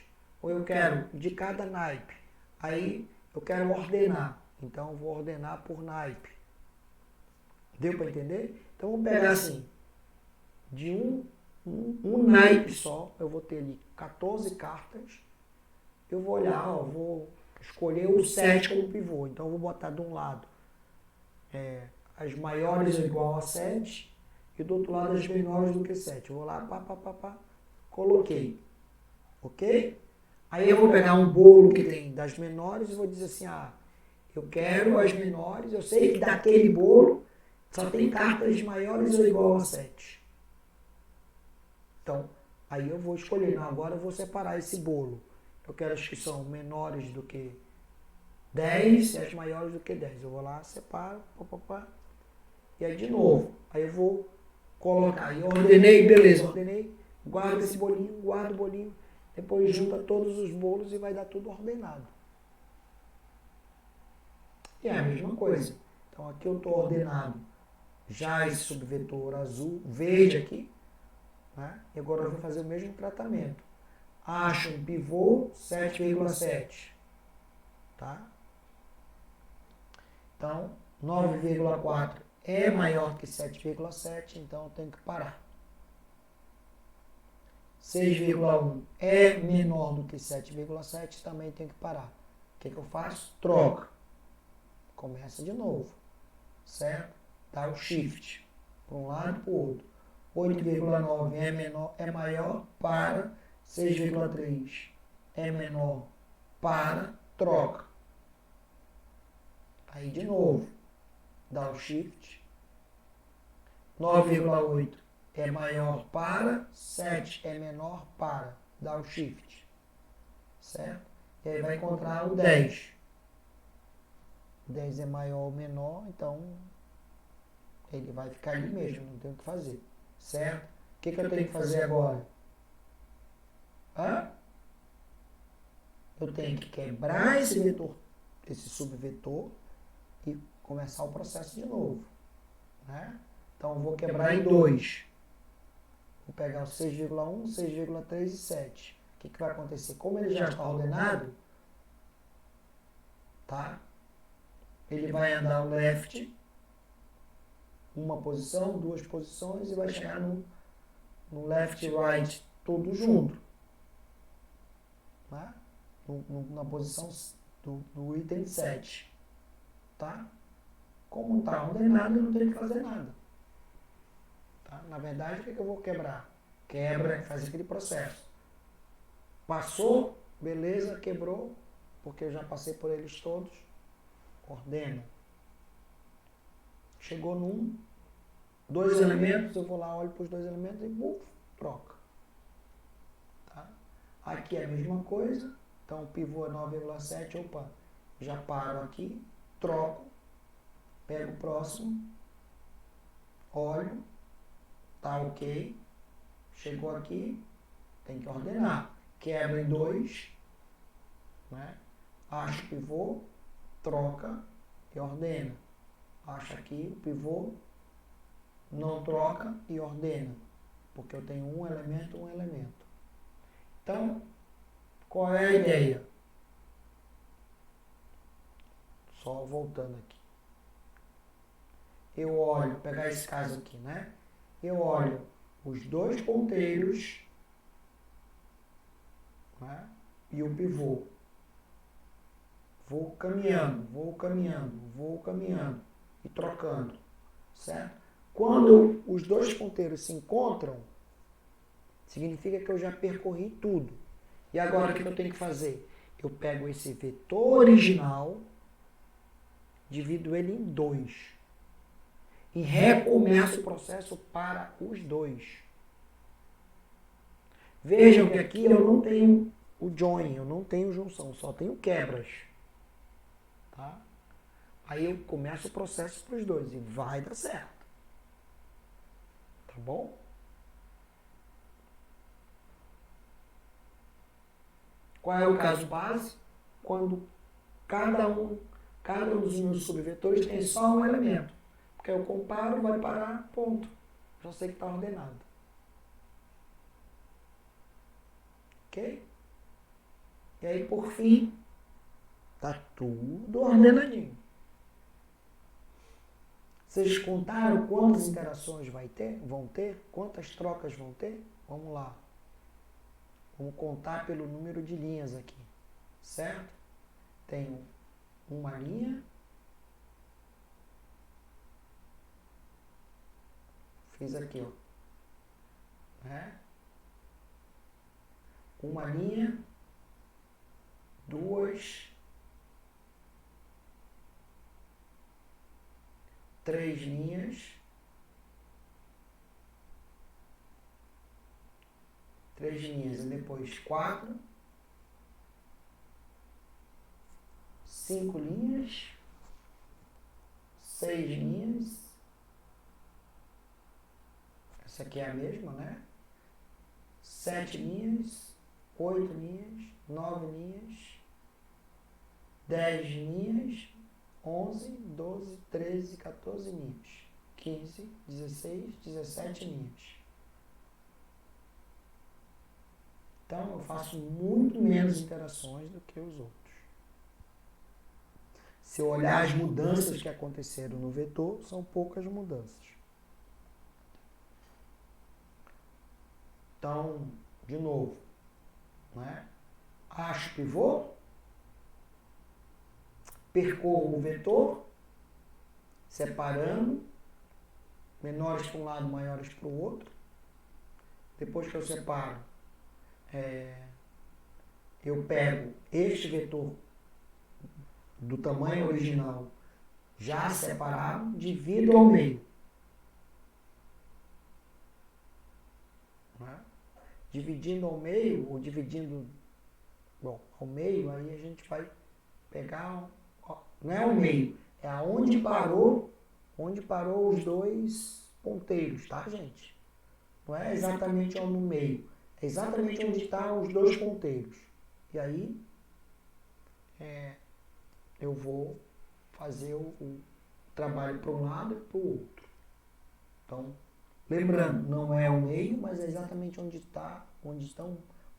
Ou eu quero de cada naipe. Aí eu quero ordenar. Então eu vou ordenar por naipe. Deu para entender? Então vamos pegar assim. De um naipe só, eu vou ter ali 14 cartas. Eu vou olhar, ó, vou escolher o 7 como pivô. Então eu vou botar de um lado as maiores é igual a 7 e do outro lado as menores do que 7. Eu vou lá, pá, pá, pá, pá, coloquei. Ok? Aí eu vou pegar um bolo que tem das menores e vou dizer assim, eu quero as menores, eu sei que daquele bolo só tem cartas maiores ou igual a 7. Então, aí eu vou escolher, não, agora eu vou separar esse bolo. Eu quero as que são menores do que 10 e as maiores do que 10. Eu vou lá, separo, pá, pá, pá, e aí de novo. Aí eu vou colocar, eu ordenei, beleza, ordenei, guardo esse bolinho, guardo o bolinho, depois junta todos os bolos e vai dar tudo ordenado. E é a mesma coisa. Então aqui eu estou ordenado já esse subvetor azul, verde aqui, né? E agora eu vou fazer o mesmo tratamento. Acho um pivô 7,7. Tá? Então, 9,4 é maior que 7,7, então eu tenho que parar. 6,1 é menor do que 7,7, também tenho que parar. O que eu faço? Troca. Começa de novo. Certo? Dá o shift. Para um lado e para o outro. 8,9 é maior, para. 6,3 é menor, para, troca. Aí de novo, dá o shift. 9,8 é maior, para. 7 é menor, para. Dá o shift. Certo? E aí vai encontrar o 10. O 10 é maior ou menor, então ele vai ficar ali mesmo, não tem o que fazer. Certo? O que eu tenho que fazer agora? Eu tenho que quebrar esse vetor, esse subvetor, e começar o processo de novo. Né? Então eu vou quebrar em 2. Vou pegar o 6,1, 6,3 e 7. O que vai acontecer? Como ele já está ordenado, tá? Ele vai andar o left, uma posição, 2 posições, e vai chegar no left e right, tudo junto. Tá? Na posição do item 7. Tá? Como está ordenado, eu não tenho que fazer nada. Tá? Na verdade, o que eu vou quebrar? Quebra, faz aquele processo. Passou, beleza, quebrou, porque eu já passei por eles todos. Ordena. Chegou num, 2 elementos, eu vou lá, olho para os 2 elementos e troca. Tá? Aqui é a mesma coisa, então o pivô é 9,7, opa, já paro aqui, troco, pego o próximo, olho, tá ok, chegou aqui, tem que ordenar. Quebra em 2, né? Acha o pivô, troca e ordena. Acha aqui o pivô, não troca e ordena, porque eu tenho um elemento. Então, qual é a ideia? Só voltando aqui. Eu olho, pegar esse caso aqui, né? Eu olho os 2 ponteiros, né? E o pivô. Vou caminhando e trocando, certo? Quando os 2 ponteiros se encontram, significa que eu já percorri tudo. E agora o que eu tenho que fazer? Eu pego esse vetor original, divido ele em 2 e recomeço o processo para os 2. Vejam que aqui eu não tenho o join, eu não tenho junção, só tenho quebras. Tá? Aí eu começo o processo para os 2 e vai dar certo. Tá bom? Qual é o caso base? Quando cada um dos meus subvetores tem só um elemento. Porque eu comparo, vai parar, ponto. Já sei que está ordenado. Ok? E aí, por fim, está tudo ordenadinho. Vocês contaram quantas interações vão ter? Quantas trocas vão ter? Vamos lá. Vamos contar pelo número de linhas aqui. Certo? Tenho uma linha. Fiz aqui, ó. Né? Uma linha. 2. 3 linhas. 3 linhas e depois 4. 5 linhas. 6 linhas. Essa aqui é a mesma, né? 7 linhas. 8 linhas. 9 linhas. 10 linhas. 11, 12, 13, 14 linhas. 15, 16, 17 linhas. Então, eu faço muito menos interações do que os outros. Se eu olhar as mudanças que aconteceram no vetor, são poucas mudanças. Então, de novo, né? Acho pivô, percorro o vetor, separando, menores para um lado, maiores para o outro. Depois que eu separo, eu pego este vetor do tamanho original já separado, divido ao meio. Né? Dividindo ao meio, ou dividindo Bom, ao meio, aí a gente vai pegar, não é ao meio, é aonde parou os dois ponteiros, tá, gente? Não é exatamente no meio, é exatamente onde estão os dois ponteiros. E aí, eu vou fazer o trabalho para um lado e para o outro. Então, lembrando, não é o meio, mas é exatamente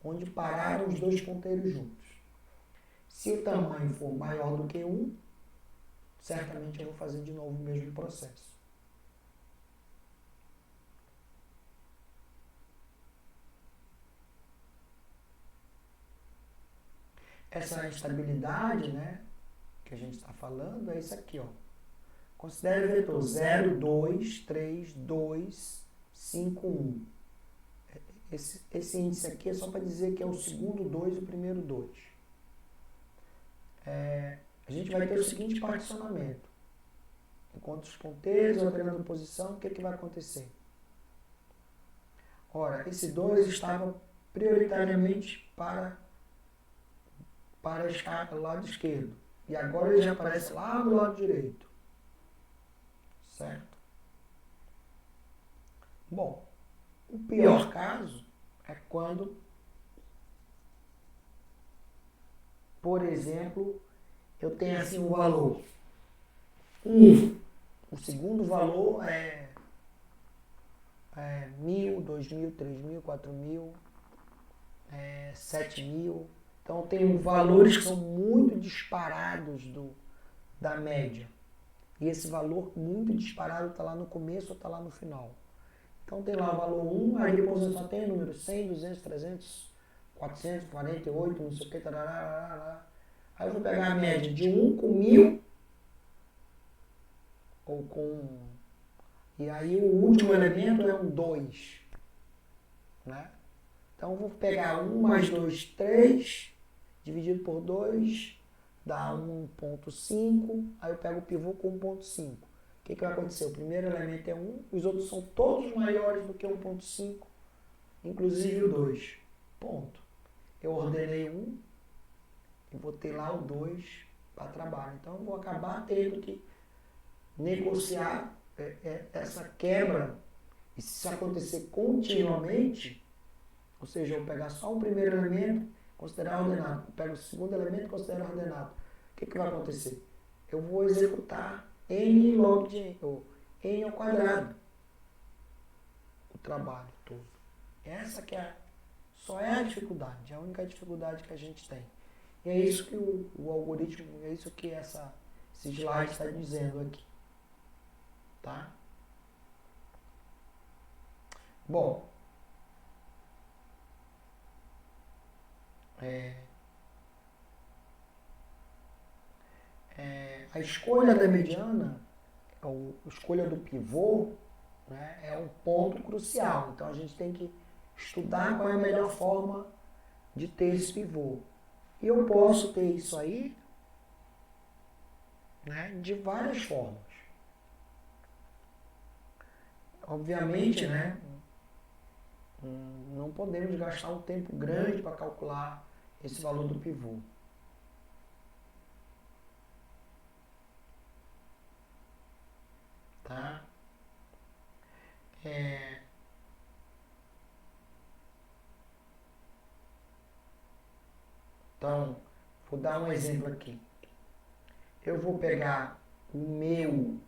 onde pararam os dois ponteiros juntos. Se o tamanho for maior do que 1, certamente eu vou fazer de novo o mesmo processo. Essa instabilidade, né, que a gente está falando, é isso aqui, ó. Considere o vetor 0, 2, 3, 2, 5, 1. Esse índice aqui é só para dizer que é o segundo 2 e o primeiro 2. A gente vai ter o seguinte particionamento. Enquanto os ponteiros alternando posição, o que vai acontecer? Ora, esse 2 estava prioritariamente para estar do lado esquerdo. E agora ele já aparece lá do lado direito. Certo? Bom, o pior caso é quando, por exemplo, eu tenho assim um valor 1. O segundo valor é 1.000, 2.000, 3.000, 4.000, 7.000. Então, tem valores que são muito disparados da média. E esse valor muito disparado está lá no começo ou está lá no final. Então, tem lá o valor 1, aí depois eu só tenho o número 100, 200, 300, 448, não sei o que, tarará. Aí eu vou pegar a média de 1 com 1.000, ou com... E aí o último elemento é um 2. Né? Então, eu vou pegar 1 mais 2, 3, dividido por 2, dá 1,5, aí eu pego o pivô com 1,5. O que vai acontecer? O primeiro elemento é 1, os outros são todos maiores do que 1,5, inclusive o 2. Ponto. Eu ordenei 1 e vou ter lá o 2 para trabalho. Então, eu vou acabar tendo que negociar essa quebra. E se isso acontecer continuamente, ou seja, eu pegar só o primeiro elemento, considerar ordenado, eu pego o segundo elemento e considero ordenado, o que vai acontecer? Eu vou executar n log de n, ou n ao quadrado, o trabalho todo. Essa que só é a dificuldade, é a única dificuldade que a gente tem. E é isso que o algoritmo, é isso que esse slide está dizendo aqui. Tá? Bom, a escolha da mediana, a escolha do pivô, né, é um ponto crucial. Então a gente tem que estudar qual é a melhor forma de ter esse pivô. E eu posso ter isso aí, né, de várias formas. Obviamente, né, não podemos gastar um tempo grande para calcular esse valor do pivô. Tá? Então, vou dar um exemplo aqui. Eu vou pegar o meu,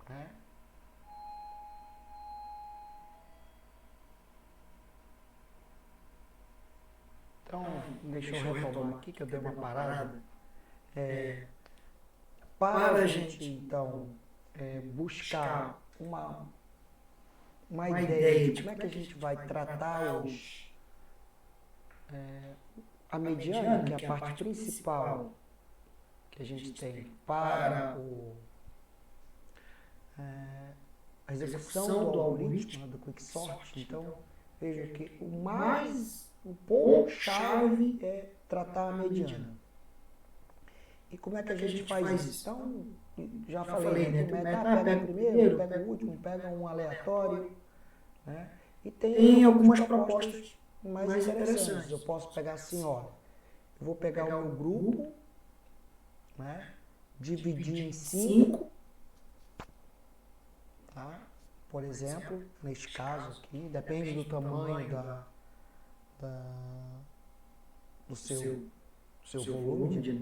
né? Então, deixa eu retomar aqui, que eu dei uma parada. Para a gente, então, buscar uma ideia de como é que a gente vai tratar a mediana, que é a parte principal que a gente tem para a execução do algoritmo, do Quicksort. Então, veja que o ponto-chave é tratar a mediana. E como é que a gente faz isso? Então, já falei, né? Pega o primeiro, pega o último, pega um aleatório, né? E tem algumas propostas mais interessantes. Eu posso pegar assim, ó, eu vou pegar o meu grupo, né? Dividir em 5, tá? Por exemplo, neste caso aqui, depende do tamanho do seu volume de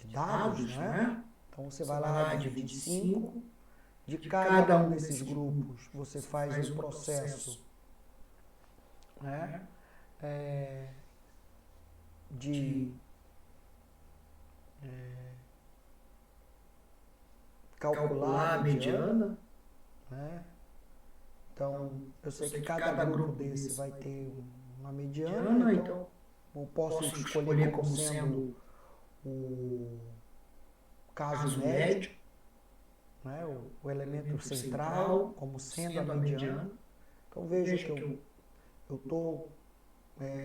dados, né? Então você vai lá dividir 5. De cada um desses grupos, você faz um processo, né? De calcular a mediana, né? Então, eu sei que cada grupo desse vai ter uma mediana, então eu posso escolher como sendo o caso médio, né? O elemento central como sendo a mediana. Então, veja que eu estou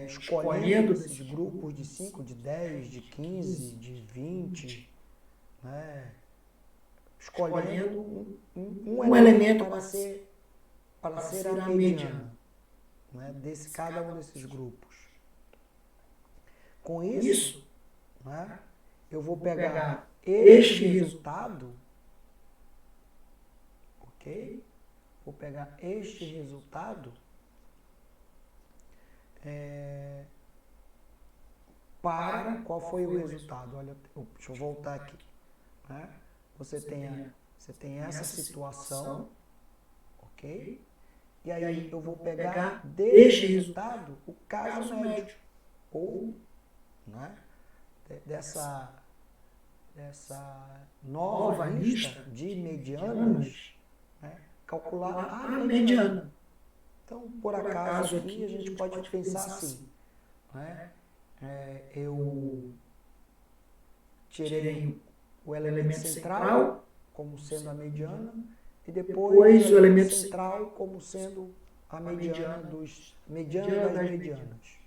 escolhendo esses grupos de 5, de 10, de 15, de 20, né? Escolhendo um elemento para ser a mediana, né? Desse cada um desses grupos. Com isso, né, eu vou pegar este resultado, ok? Vou pegar este resultado para qual foi o resultado? Olha, deixa eu voltar aqui, né? Você tem essa situação, ok? E aí eu vou pegar deste resultado o caso médio, ou, né, dessa nova lista de medianas, né, calcular a mediana. Então, por acaso aqui a gente pode pensar assim, né? Eu tirei o elemento central como sendo a mediana e depois o elemento central como sendo a mediana das medianas.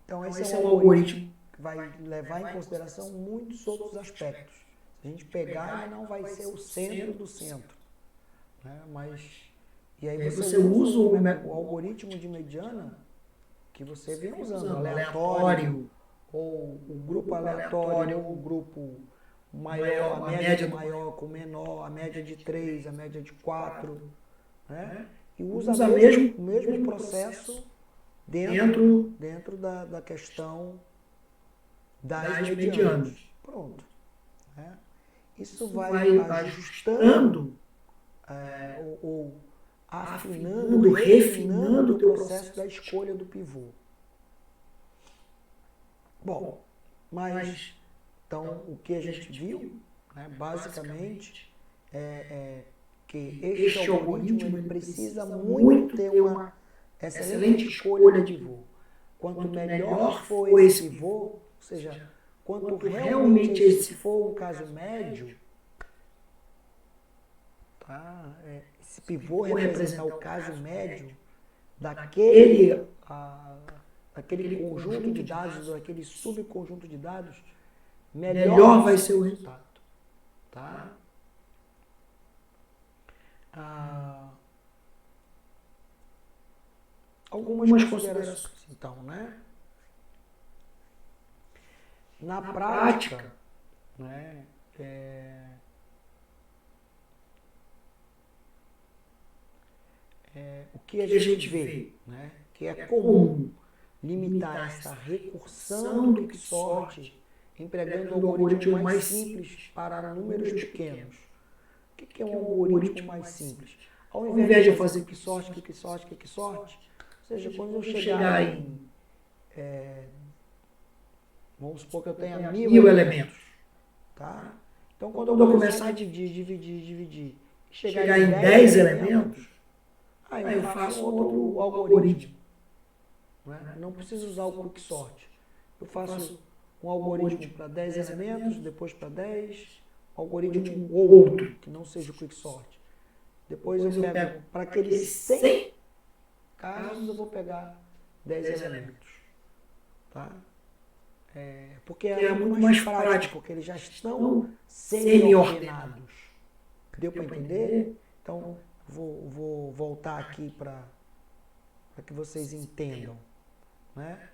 Então, esse é um algoritmo que vai levar em consideração muitos outros aspectos. Se a gente pegar, ele não vai ser o centro do centro, né? E aí você usa o algoritmo de mediana que você vem usando, aleatório, ou o grupo aleatório, ou o grupo maior, a média maior com menor, a média de 3, a média de 4, né? E usa o mesmo processo dentro da questão das medianas. Pronto, né? Isso vai ajustando ou afinando, refinando o teu processo da escolha do pivô. Bom, mas então o que a gente viu, né, basicamente é que este algoritmo ele precisa muito ter uma excelente escolha de pivô. Quanto melhor for esse pivô, ou seja, quanto realmente esse for um caso médio, tá? Esse pivô representar o caso médio daquele conjunto de dados, daquele subconjunto de dados, melhor vai ser o resultado. Tá? Algumas considerações, então, né? Na prática, né, o que a gente vê, né, que é comum limitar essa recursão do quicksort empregando o algoritmo mais simples para números pequenos. O que é um algoritmo mais simples? Ao invés de fazer quicksort, ou seja, quando eu chegar em vamos supor que eu tenha 1000 elementos, tá? Então, quando eu começar a dividir, chegar em 10 elementos, aí eu faço outro algoritmo. Né? Não preciso usar o quicksort. Eu faço um algoritmo para 10 elementos, depois para 10, um algoritmo outro, que não seja o quicksort. Depois eu pego, para aqueles 100 casos, eu vou pegar 10 elementos. Tá? Porque é muito mais prático, porque eles já estão semi-ordenados. Deu para entender? Então, vou voltar aqui para para que vocês entendam. Né?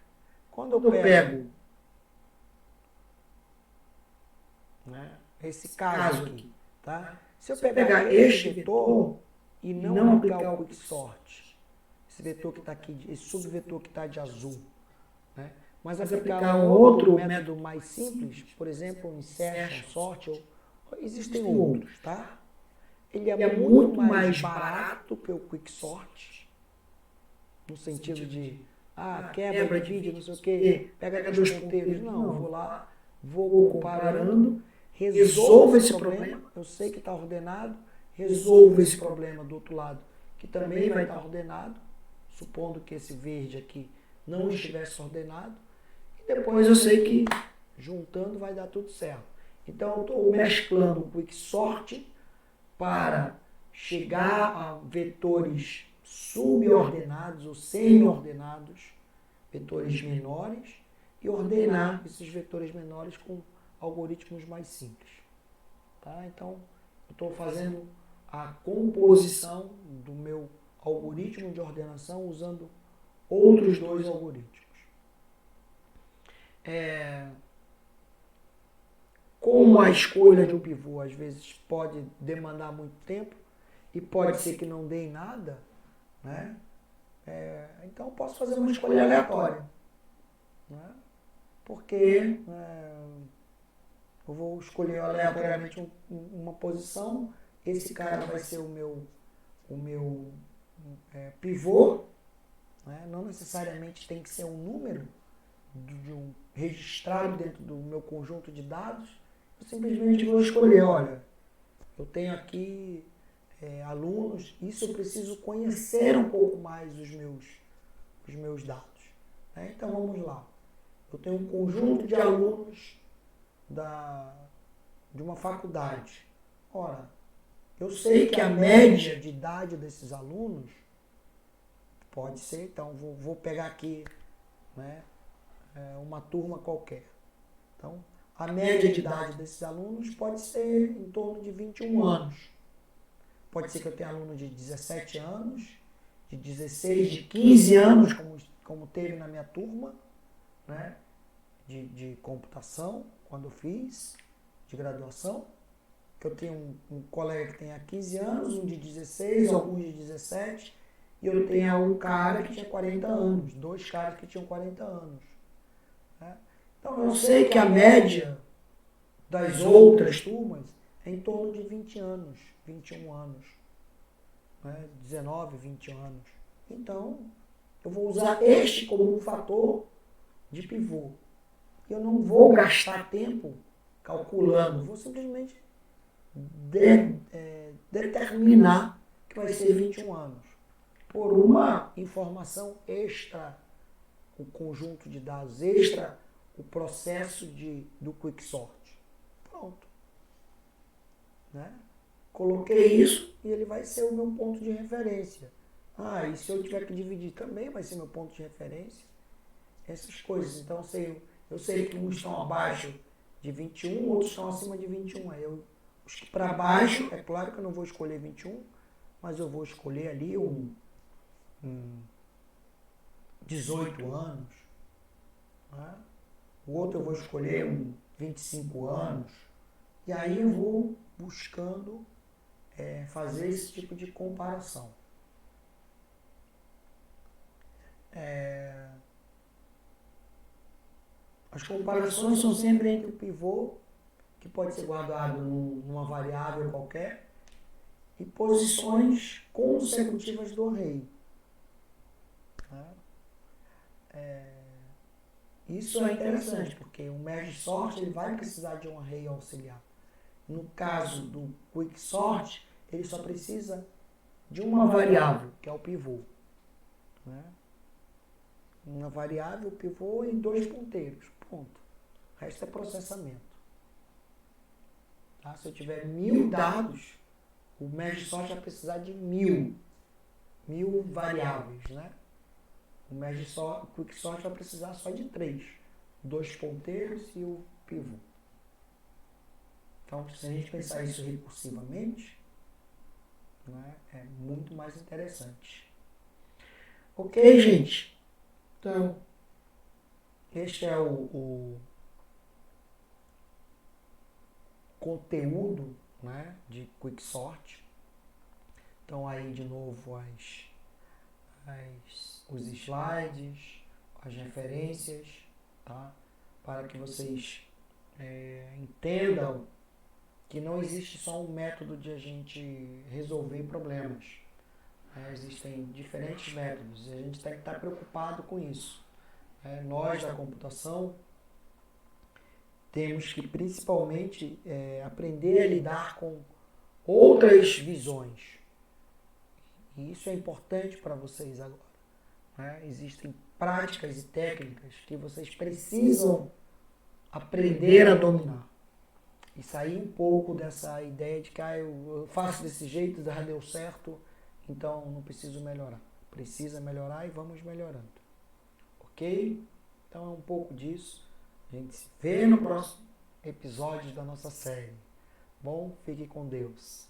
Quando eu pego né, esse caso aqui, tá? Se eu pegar este vetor e não aplicar o quicksort, esse vetor que está aqui, esse subvetor que está de azul, né? Mas aplicar um outro método mais simples, por exemplo, insertion, sort, existem outros, tá? Ele é muito mais barato que o quicksort, no sentido de, quebra, divide, não sei o quê, pega dois ponteiros. Não, eu vou lá, vou comparando, resolvo esse problema, eu sei que está ordenado, resolvo esse problema do outro lado, que também vai estar ordenado, supondo que esse verde aqui não estivesse ordenado, e depois eu sei que juntando vai dar tudo certo. Então eu estou mesclando o quicksort para chegar a vetores subordenados ou semi-ordenados, vetores menores, e ordenar esses vetores menores com algoritmos mais simples. Tá? Então, eu estou fazendo a composição do meu algoritmo de ordenação usando outros dois algoritmos. Como a escolha de um pivô às vezes pode demandar muito tempo e pode ser que não dê em nada, né? Então eu posso fazer uma escolha aleatória, né? Porque eu vou escolher aleatoriamente uma posição, esse cara vai ser o meu pivô, né? Não necessariamente tem que ser um número de um registrado dentro do meu conjunto de dados. Eu simplesmente vou escolher, olha, eu tenho aqui alunos, isso eu preciso conhecer um pouco mais os meus dados. Né? Então vamos lá. Eu tenho um conjunto de alunos de uma faculdade. Ora, eu sei que a média de idade desses alunos pode ser, então vou pegar aqui, né, uma turma qualquer. Então, a média de idade desses alunos pode ser em torno de 21 anos. Pode ser que eu tenha aluno de 17 anos, de 16, de 15 anos, como teve na minha turma, né, de computação, quando eu fiz, de graduação. Eu tenho um colega que tenha 15 anos, um de 16, alguns de 17, e eu tenho um cara que tinha 40 anos, dois caras que tinham 40 anos. Né? Então, eu sei que a média das outras turmas é em torno de 20 anos, 21 anos, né? 19, 20 anos. Então, eu vou usar este como um fator de pivô. Eu não vou gastar tempo calculando, vou simplesmente determinar que vai ser 21 anos por uma informação extra, o conjunto de dados extra, o processo do quicksort. Pronto. Né? Coloquei isso e ele vai ser o meu ponto de referência. E se eu tiver que dividir também vai ser meu ponto de referência. Essas coisas. Então eu sei que uns estão abaixo de 21, outros estão acima de 21. Os que para baixo, é claro que eu não vou escolher 21, mas eu vou escolher ali um 18 anos. Né? O outro eu vou escolher um 25 anos. E aí eu vou buscando fazer esse tipo de comparação. As comparações são sempre entre o pivô, que pode ser guardado numa variável qualquer, e posições consecutivas do array. Isso é interessante, porque o merge sort ele vai precisar de um array auxiliar. No caso do quicksort, ele só precisa de uma variável, que é o pivô. Né? Uma variável, pivô e dois ponteiros. Ponto. O resto é processamento. Tá? Se eu tiver 1000 dados, o merge sort vai precisar de 1000 variáveis. Né? O quicksort vai precisar só de 3. 2 ponteiros e o pivô. Então, se a gente pensar isso recursivamente, né, é muito mais interessante. Ok, gente? Então, este é o conteúdo, né, de Quicksort. Então aí de novo os slides, as referências, tá? Para que vocês entendam que não existe só um método de a gente resolver problemas. Existem diferentes métodos e a gente tem que estar preocupado com isso. Nós da computação temos que principalmente aprender a lidar com outras visões. E isso é importante para vocês agora. Existem práticas e técnicas que vocês precisam aprender a dominar. E sair um pouco dessa ideia de que eu faço desse jeito, já deu certo, então não preciso melhorar. Precisa melhorar e vamos melhorando. Ok? Então é um pouco disso. A gente se vê no próximo episódio da nossa série. Bom, fique com Deus.